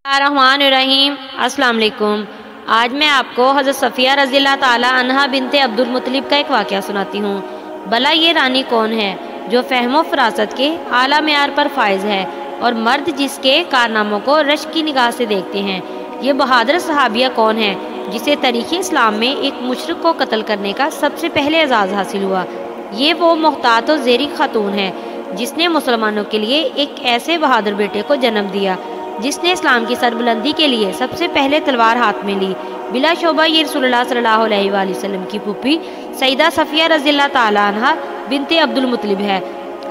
الرحمن السلام علیکم۔ آج میں آپ کو حضرت صفیہ رضی اللہ تعالی عنہا بنت عبدالمطلب کا ایک واقعہ سناتی ہوں۔ بھلا یہ رانی کون ہے جو فہم و فراست کے اعلیٰ معیار پر فائز ہے اور مرد جس کے کارناموں کو رشک کی نگاہ سے دیکھتے ہیں؟ یہ بہادر صحابیہ کون ہے جسے تاریخ اسلام میں ایک مشرک کو قتل کرنے کا سب سے پہلے اعزاز حاصل ہوا؟ یہ وہ محتاط و زیرک خاتون ہے جس نے مسلمانوں کے لیے ایک ایسے بہادر بیٹے کو جنم دیا جس نے اسلام کی سربلندی کے لیے سب سے پہلے تلوار ہاتھ میں لی۔ بلا شبہ یہ رسول اللہ صلی اللہ علیہ وآلہ وسلم کی پھوپھی سیدہ صفیہ رضی اللہ تعالی عنہ بنت عبدالمطلب ہے۔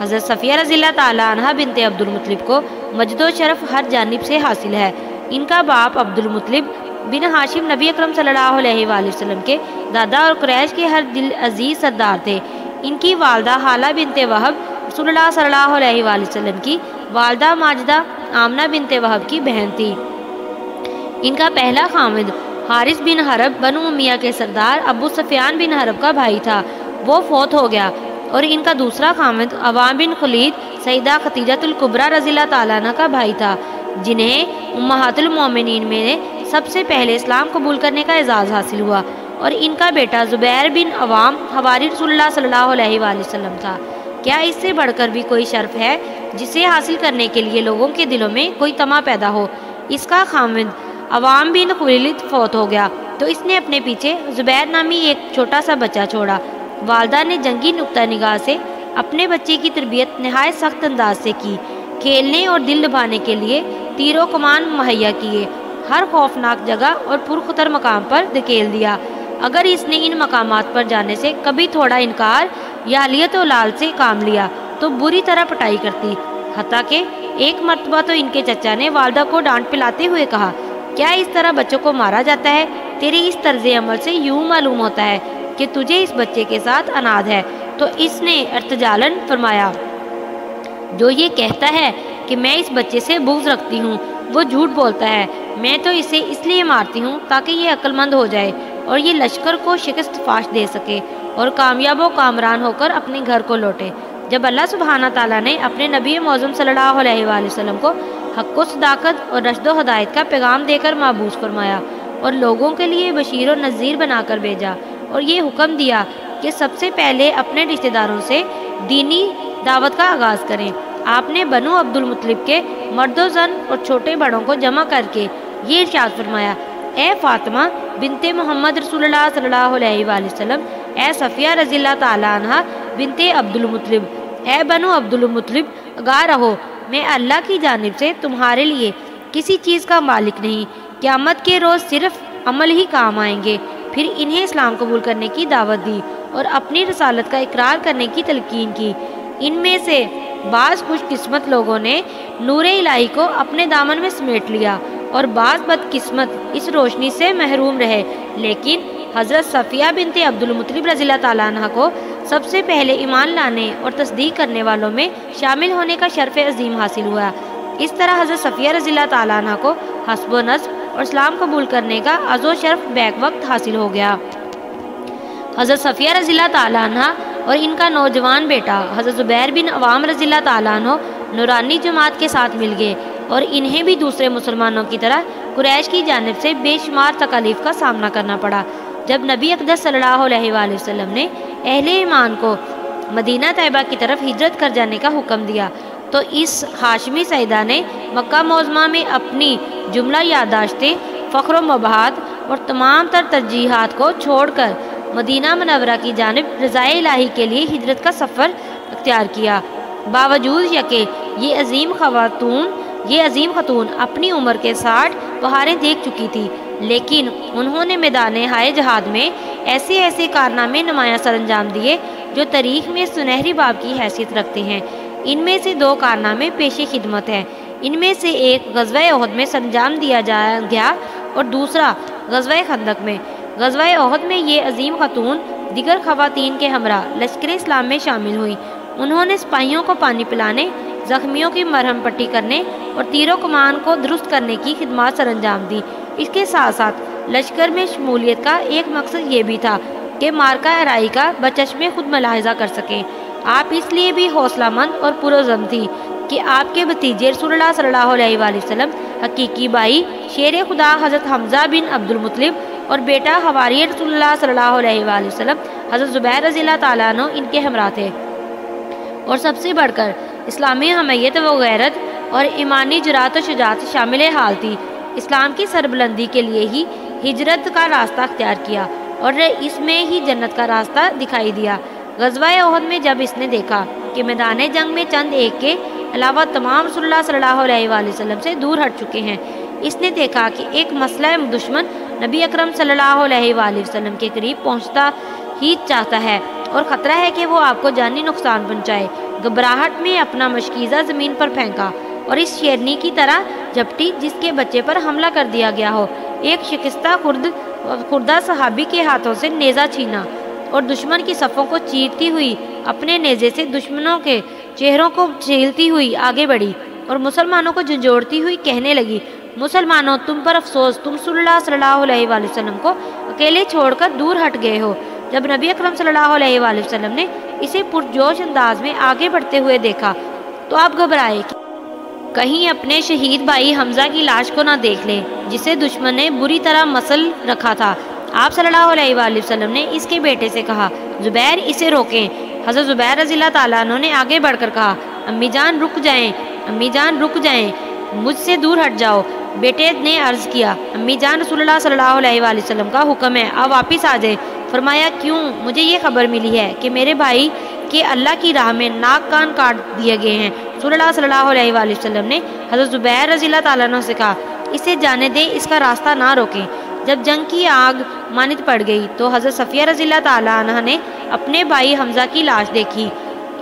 حضرت صفیہ رضی اللہ تعالی عنہ بنت عبدالمطلب کو مجد و شرف ہر جانب سے حاصل ہے۔ ان کا باپ عبدالمطلب بن ہاشم نبی اکرم صلی اللہ علیہ وآلہ وسلم کے دادا اور قریش کے ہر دل عزیز سردار تھے۔ ان کی والدہ حالہ بنت وہب رسول اللہ صلی اللہ علیہ وآلہ وسلم کی والدہ ماجدہ آمنہ بنت وہب کی بہن تھی۔ ان کا پہلا خامد حارث بن حرب بنو امیہ کے سردار ابو سفیان بن حرب کا بھائی تھا، وہ فوت ہو گیا، اور ان کا دوسرا خامد عوام بن خلید سیدہ ختیجۃ الکبریٰ رضی اللہ تعالیٰ عنہ کا بھائی تھا، جنہیں امہات المومنین میں سب سے پہلے اسلام قبول کرنے کا اعزاز حاصل ہوا، اور ان کا بیٹا زبیر بن عوام حواری رسول اللہ صلی اللہ علیہ وآلہ وسلم تھا۔ کیا اس سے بڑھ کر بھی کوئی شرف ہے جسے حاصل کرنے کے لیے لوگوں کے دلوں میں کوئی طمع پیدا ہو؟ اس کا خامد عوام بن خلید فوت ہو گیا تو اس نے اپنے پیچھے زبیر نامی ایک چھوٹا سا بچہ چھوڑا۔ والدہ نے جنگی نقطہ نگاہ سے اپنے بچے کی تربیت نہایت سخت انداز سے کی، کھیلنے اور دل لبھانے کے لیے تیر و کمان مہیا کیے، ہر خوفناک جگہ اور پرخطر مقام پر دھکیل دیا۔ اگر اس نے ان مقامات پر جانے سے کبھی تھوڑا انکار یا الیت و لال سے کام لیا تو بری طرح پٹائی کرتی، حتیٰ کہ ایک مرتبہ تو ان کے چچا نے والدہ کو ڈانٹ پلاتے ہوئے کہا، کیا اس طرح بچوں کو مارا جاتا ہے؟ تیرے اس طرز عمل سے یوں معلوم ہوتا ہے کہ تجھے اس بچے کے ساتھ اناد ہے۔ تو اس نے ارتجالن فرمایا، جو یہ کہتا ہے کہ میں اس بچے سے بغض رکھتی ہوں وہ جھوٹ بولتا ہے، میں تو اسے اس لیے مارتی ہوں تاکہ یہ عقل مند ہو جائے اور یہ لشکر کو شکست فاش دے سکے اور کامیاب و کامران ہو کر اپنے گھر کو لوٹے۔ جب اللہ سبحانہ تعالیٰ نے اپنے نبی معظم صلی اللہ علیہ وآلہ وسلم کو حق و صداقت اور رشد و ہدایت کا پیغام دے کر مبعوث فرمایا اور لوگوں کے لیے بشیر و نذیر بنا کر بھیجا، اور یہ حکم دیا کہ سب سے پہلے اپنے رشتہ داروں سے دینی دعوت کا آغاز کریں، آپ نے بنو عبدالمطلب کے مرد و زن اور چھوٹے بڑوں کو جمع کر کے یہ ارشاد فرمایا، اے فاطمہ بنت محمد رسول اللہ صلی اللہ علیہ وآلہ وسلم، اے صفیہ رضی اللہ تعالی عنہ بنت عبدالمطلب، اے بنو عبدالمطلب، آگاہ رہو، میں اللہ کی جانب سے تمہارے لیے کسی چیز کا مالک نہیں، قیامت کے روز صرف عمل ہی کام آئیں گے۔ پھر انہیں اسلام قبول کرنے کی دعوت دی اور اپنی رسالت کا اقرار کرنے کی تلقین کی۔ ان میں سے بعض خوش قسمت لوگوں نے نور الہی کو اپنے دامن میں سمیٹ لیا اور بعض بدقسمت اس روشنی سے محروم رہے، لیکن حضرت صفیہ بنت عبدالمطلب رضی اللہ تعالیٰ عنہ کو سب سے پہلے ایمان لانے اور تصدیق کرنے والوں میں شامل ہونے کا شرف عظیم حاصل ہوا۔ اس طرح حضرت صفیہ رضی اللہ تعالیٰ عنہ کو حسب و نسب اور اسلام قبول کرنے کا عز و شرف بیک وقت حاصل ہو گیا۔ حضرت صفیہ رضی اللہ تعالیٰ عنہ اور ان کا نوجوان بیٹا حضرت زبیر بن عوام رضی اللہ تعالیٰ عنہ نورانی جماعت کے ساتھ مل گئے، اور انہیں بھی دوسرے مسلمانوں کی طرح قریش کی جانب سے بے شمار تکالیف کا سامنا کرنا پڑا۔ جب نبی اقدس صلی اللہ علیہ وآلہ وسلم نے اہل ایمان کو مدینہ طیبہ کی طرف ہجرت کر جانے کا حکم دیا تو اس ہاشمی سیدہ نے مکہ معظمہ میں اپنی جملہ یادداشتیں، فخر و مباحات اور تمام تر ترجیحات کو چھوڑ کر مدینہ منورہ کی جانب رضائے الہی کے لیے ہجرت کا سفر اختیار کیا۔ باوجود کہ یہ عظیم خاتون اپنی عمر کے 60 بہاریں دیکھ چکی تھی، لیکن انہوں نے میدان ہائے جہاد میں ایسے کارنامے نمایاں سر انجام دیے جو تاریخ میں سنہری باب کی حیثیت رکھتے ہیں۔ ان میں سے 2 کارنامے پیش خدمت ہیں۔ ان میں سے ایک غزوہ احد میں سر انجام دیا گیا اور دوسرا غزوہ خندق میں۔ غزوہ احد میں یہ عظیم خاتون دیگر خواتین کے ہمراہ لشکر اسلام میں شامل ہوئی۔ انہوں نے سپاہیوں کو پانی پلانے، زخمیوں کی مرہم پٹی کرنے اور تیر و کمان کو درست کرنے کی خدمات سر انجام دی۔ اس کے ساتھ ساتھ لشکر میں شمولیت کا ایک مقصد یہ بھی تھا کہ مارکہ ارائی کا بچشم خود ملاحظہ کر سکیں۔ آپ اس لیے بھی حوصلہ مند اور پرعزم تھی کہ آپ کے بھتیجے رسول اللہ صلی اللہ علیہ وآلہ وسلم حقیقی بھائی شیر خدا حضرت حمزہ بن عبدالمطلب اور بیٹا حواری رسول اللہ صلی اللہ علیہ وآلہ وسلم حضرت زبیر رضی اللہ تعالیٰ عنہ ان کے ہمراہ تھے، اور سب سے بڑھ کر اسلامی حمیت و غیرت اور ایمانی جرات و شجاعت شامل حال تھی۔ اسلام کی سربلندی کے لیے ہی ہجرت کا راستہ اختیار کیا اور اس میں ہی جنت کا راستہ دکھائی دیا۔ غزوہ احد میں جب اس نے دیکھا کہ میدان جنگ میں چند ایک کے علاوہ تمام رسول اللہ صلی اللہ علیہ وآلہ وسلم سے دور ہٹ چکے ہیں، اس نے دیکھا کہ ایک مسلح دشمن نبی اکرم صلی اللہ علیہ وآلہ وسلم کے قریب پہنچتا ہی چاہتا ہے اور خطرہ ہے کہ وہ آپ کو جانی نقصان پہنچائے۔ گھبراہٹ میں اپنا مشکیزہ زمین پر پھینکا اور اس شیرنی کی طرح جھپٹی جس کے بچے پر حملہ کر دیا گیا ہو۔ ایک شکستہ خوردہ صحابی کے ہاتھوں سے نیزہ چھینا اور دشمن کی صفوں کو چیرتی ہوئی اپنے نیزے سے دشمنوں کے چہروں کو چھیلتی ہوئی آگے بڑھی اور مسلمانوں کو جھنجھوڑتی ہوئی کہنے لگی، مسلمانوں تم پر افسوس، تم رسول اللہ صلی اللہ علیہ وآلہ وسلم کو اکیلے چھوڑ کر دور ہٹ گئے ہو۔ جب نبی اکرم صلی اللہ علیہ وآلہ وسلم نے اسے پرجوش انداز میں آگے بڑھتے ہوئے دیکھا تو آپ گھبرائے کہ کہیں اپنے شہید بھائی حمزہ کی لاش کو نہ دیکھ لیں جسے دشمن نے بری طرح مسل رکھا تھا۔ آپ صلی اللہ علیہ وآلہ وسلم نے اس کے بیٹے سے کہا، زبیر اسے روکیں۔ حضرت زبیر رضی اللہ تعالیٰ عنہ نے آگے بڑھ کر کہا، امی جان رک جائیں، امی جان رک جائیں، مجھ سے دور ہٹ جاؤ۔ بیٹے نے عرض کیا، امی جان رسول اللہ صلی اللہ علیہ وآلہ وسلم کا حکم ہے، آپ واپس آ جائیں۔ فرمایا، کیوں؟ مجھے یہ خبر ملی ہے کہ میرے بھائی کے اللہ کی راہ میں ناک کان کاٹ دیے گئے ہیں۔ رسول اللہ صلی اللہ علیہ وآلہ وسلم نے حضرت زبیر رضی اللہ تعالیٰ عنہ سے کہا، اسے جانے دیں، اس کا راستہ نہ روکیں۔ جب جنگ کی آگ مانند پڑ گئی تو حضرت صفیہ رضی اللہ تعالیٰ عنہ نے اپنے بھائی حمزہ کی لاش دیکھی۔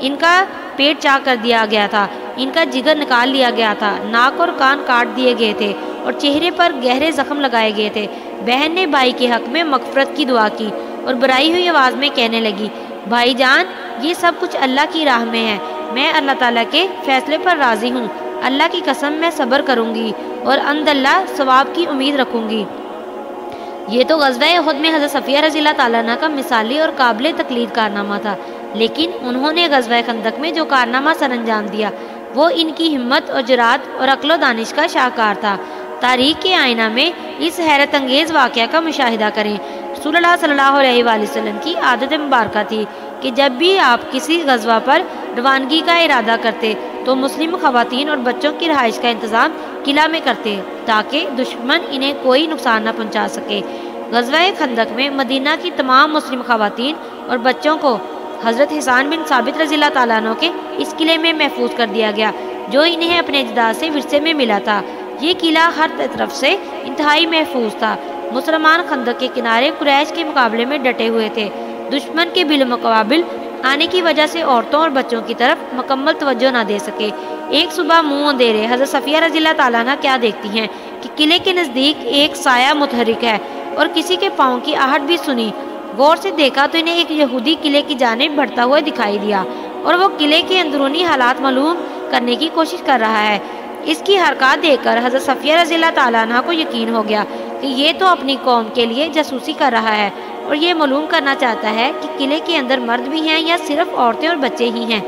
ان کا پیٹ چاک کر دیا گیا تھا، ان کا جگر نکال لیا گیا تھا، ناک اور کان کاٹ دیے گئے تھے اور چہرے پر گہرے زخم لگائے گئے تھے۔ بہن نے بھائی کے حق میں مغفرت کی دعا کی اور برائی ہوئی آواز میں کہنے لگی، بھائی جان یہ سب کچھ اللہ کی راہ میں ہے، میں اللہ تعالیٰ کے فیصلے پر راضی ہوں، اللہ کی قسم میں صبر کروں گی اور عند اللہ ثواب کی امید رکھوں گی۔ یہ تو غزوہ احد میں حضرت صفیہ رضی اللہ تعالیٰ عنہ کا مثالی اور قابل تقلید کارنامہ تھا، لیکن انہوں نے غزوہ خندق میں جو کارنامہ سر انجام دیا وہ ان کی ہمت اور جرات اور عقل و دانش کا شاہکار تھا۔ تاریخ کے آئینہ میں اس حیرت انگیز واقعہ کا مشاہدہ کریں۔ رسول اللہ صلی اللہ علیہ وآلہ وسلم کی عادت مبارکہ تھی کہ جب بھی آپ کسی غزوہ پر روانگی کا ارادہ کرتے تو مسلم خواتین اور بچوں کی رہائش کا انتظام قلعہ میں کرتے تاکہ دشمن انہیں کوئی نقصان نہ پہنچا سکے۔ غزوہ خندق میں مدینہ کی تمام مسلم خواتین اور بچوں کو حضرت حسان بن ثابت رضی اللہ تعالیٰ عنہ کے اس قلعے میں محفوظ کر دیا گیا جو انہیں اپنے اجداد سے ورثے میں ملا تھا۔ یہ قلعہ ہر طرف سے انتہائی محفوظ تھا۔ مسلمان خندق کے کنارے قریش کے مقابلے میں ڈٹے ہوئے تھے۔ دشمن کے بالمقابل آنے کی وجہ سے عورتوں اور بچوں کی طرف مکمل توجہ نہ دے سکے۔ ایک صبح منہ اندھیرے حضرت صفیہ رضی اللہ تعالیٰ عنہ کیا دیکھتی ہیں کہ قلعے کے نزدیک ایک سایہ متحرک ہے اور کسی کے پاؤں کی آہٹ بھی سنی۔ غور سے دیکھا تو انہیں ایک یہودی قلعے کی جانب بڑھتا ہوا دکھائی دیا اور وہ قلعے کے اندرونی حالات معلوم کرنے کی کوشش کر رہا ہے۔ اس کی حرکات دیکھ کر حضرت صفیہ رضی اللہ تعالیٰ عنہ کو یقین ہو گیا کہ یہ تو اپنی قوم کے لیے جاسوسی کر رہا ہے اور یہ معلوم کرنا چاہتا ہے کہ قلعے کے اندر مرد بھی ہیں یا صرف عورتیں اور بچے ہی ہیں۔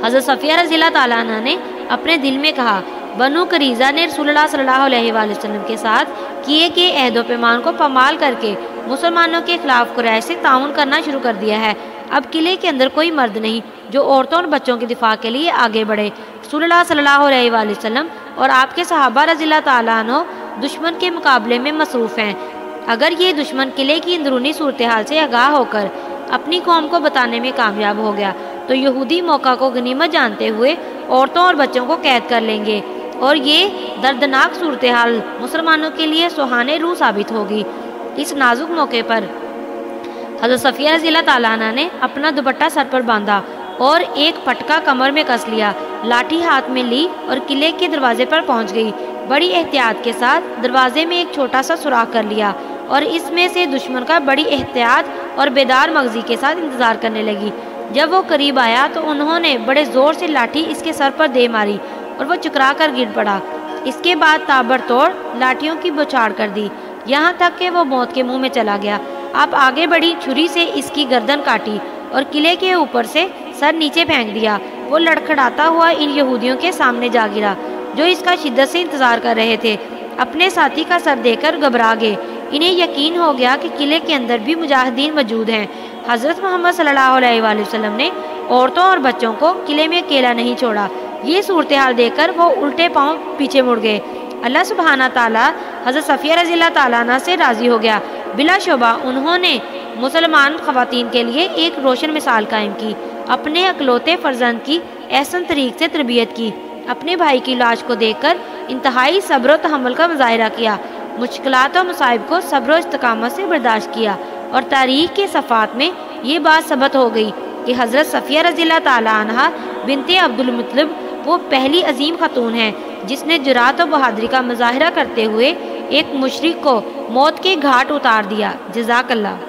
حضرت صفیہ رضی اللہ تعالیٰ عنہ نے اپنے دل میں کہا، بنو قریظہ نے رسول اللہ صلی اللہ علیہ وآلہ وسلم کے ساتھ کیے گئے عہد و پیمان کو پامال کر کے مسلمانوں کے خلاف قریش سے تعاون کرنا شروع کر دیا ہے۔ اب قلعے کے اندر کوئی مرد نہیں جو عورتوں اور بچوں کے دفاع کے لیے آگے بڑھے۔ رسول اللہ صلی اللہ علیہ وآلہ وسلم اور آپ کے صحابہ رضی اللہ تعالیٰ عنہ دشمن کے مقابلے میں مصروف ہیں۔ اگر یہ دشمن قلعے کی اندرونی صورتحال سے آگاہ ہو کر اپنی قوم کو بتانے میں کامیاب ہو گیا تو یہودی موقع کو غنیمت جانتے ہوئے عورتوں اور بچوں کو قید کر لیں گے اور یہ دردناک صورتحال مسلمانوں کے لیے سہانے روح ثابت ہوگی۔ اس نازک موقع پر حضرت صفیہ رضی اللہ تعالیٰ عنہ نے اپنا دوپٹہ سر پر باندھا اور ایک پٹکا کمر میں کس لیا، لاٹھی ہاتھ میں لی اور قلعے کے دروازے پر پہنچ گئی۔ بڑی احتیاط کے ساتھ دروازے میں ایک چھوٹا سا سوراخ کر لیا اور اس میں سے دشمن کا بڑی احتیاط اور بیدار مغزی کے ساتھ انتظار کرنے لگی۔ جب وہ قریب آیا تو انہوں نے بڑے زور سے لاٹھی اس کے سر پر دے ماری اور وہ چکرا کر گر پڑا۔ اس کے بعد تابڑتوڑ لاٹھیوں کی بوچھاڑ کر دی یہاں تک کہ وہ موت کے منہ میں چلا گیا۔ آپ آگے بڑھی، چھری سے اس کی گردن کاٹی اور قلعے کے اوپر سے سر نیچے پھینک دیا۔ وہ لڑکھڑاتا ہوا ان یہودیوں کے سامنے جا گرا۔ جو اس کا شدت سے انتظار کر رہے تھے اپنے ساتھی کا سر دیکھ کر گھبرا گئے۔ انہیں یقین ہو گیا کہ قلعے کے اندر بھی مجاہدین موجود ہیں۔ حضرت محمد صلی اللہ علیہ وآلہ وسلم نے عورتوں اور بچوں کو قلعے میں اکیلا نہیں چھوڑا۔ یہ صورتحال دیکھ کر وہ الٹے پاؤں پیچھے مڑ گئے۔ اللہ سبحانہ تعالیٰ حضرت صفیہ رضی اللہ تعالیٰ عنہ سے راضی ہو گیا۔ بلا شبہ انہوں نے مسلمان خواتین کے لیے ایک روشن مثال قائم کی، اپنے اکلوتے فرزند کی احسن طریق سے تربیت کی، اپنے بھائی کی لاش کو دیکھ کر انتہائی صبر و تحمل کا مظاہرہ کیا، مشکلات و مصائب کو صبر و استقامت سے برداشت کیا، اور تاریخ کے صفحات میں یہ بات ثبت ہو گئی کہ حضرت صفیہ رضی اللہ تعالیٰ عنہ بنت عبد المطلب وہ پہلی عظیم خاتون ہے جس نے جرات و بہادری کا مظاہرہ کرتے ہوئے ایک مشرک کو موت کے گھاٹ اتار دیا۔ جزاک اللہ۔